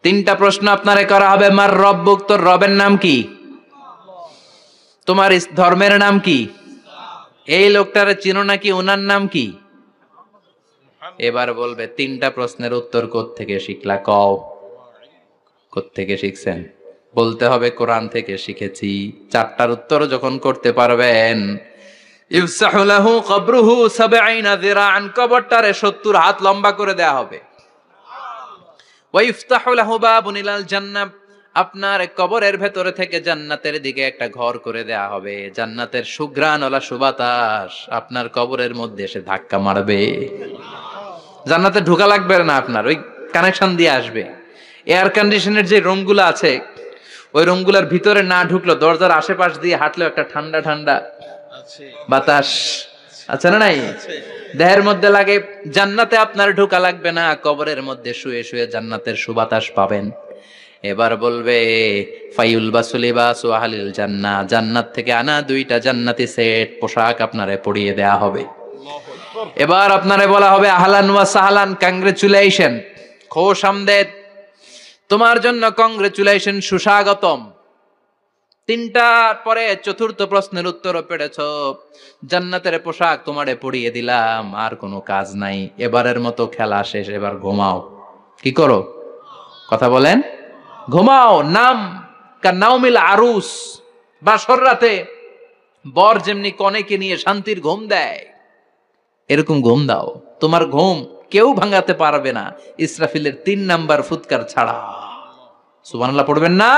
তিনটা প্রশ্ন আপনারে করা হবে। মার রব্বুক, তোর রবের নাম কি? তোমার ধর্মের নাম কি? এই লোকটারে চিনো নাকি? ওনার নাম কি? এবার বলবে তিনটা প্রশ্নের উত্তর কোত্থেকে শিখলা? কও কোত্থেকে শিখছেন? বলতে হবে কোরআন থেকে শিখেছি। চারটার উত্তর যখন করতে পারবেন, ইফসাহু লাহু কবরুহু ৭০ যিরাআন, কবরটারে ৭০ হাত লম্বা করে দেয়া হবে। ওয়া ইফতাহু লাহু বাবুন ইলাল জান্নাহ, আপনার কবরের ভেতরে থেকে জান্নাতের দিকে একটা ঘর করে দেয়া হবে। জান্নাতের সুঘ্রাণওয়ালা সুবাতাস আপনার কবরের মধ্যে এসে ধাক্কা মারবে। জান্নাতে ঢোকা লাগবে না, আপনার ওই কানেকশন দিয়ে আসবে। এয়ার কন্ডিশনের যে রুমগুলো আছে, ওই রুমগুলোর ভিতরে না ঢুকলো, দরজার আশেপাশ দিয়ে হাঁটলেও একটা ঠান্ডা ঠান্ডা বাতাস আছে না নাই? দেহের মধ্যে লাগে। জান্নাতে আপনার ঢোকা লাগবে না, কবরের মধ্যে শুয়ে শুয়ে জান্নাতের সুবাতাস পাবেন। এবার বলবে ফাইউল বাসুলিবাসু আহলিল জান্নাহ, জান্নাত থেকে আনা 2টা জান্নাতি সেট পোশাক আপনারে পরিয়ে দেয়া হবে। এবার আপনারে বলা হবে আহলান ওয়া সাহলান, কংগ্রেচুলেশন, খোশ আমদেদ, তোমার জন্য কংগ্রেচুলেশন, সুস্বাগতম। তিনটার পরে চতুর্থ প্রশ্নের উত্তরও পেরেছ, জান্নাতের পোশাক তোমারে পরিয়ে দিলাম, আর কোনো কাজ নাই, এবারের মতো খেলা শেষ, এবার ঘুমাও। কি করো? কথা বলেন। ঘুমাও। নাম কান্নাউমিল আরুস, বাসর রাতে বর যেমনি কনেকে নিয়ে শান্তির ঘুম দেয়, এরকম ঘুম দাও। তোমার ঘুম কেউ ভাঙাতে পারবে না ইসরাফিলের 3 নাম্বার ফুৎকার ছাড়া। সুবহানাল্লাহ পড়বেন না?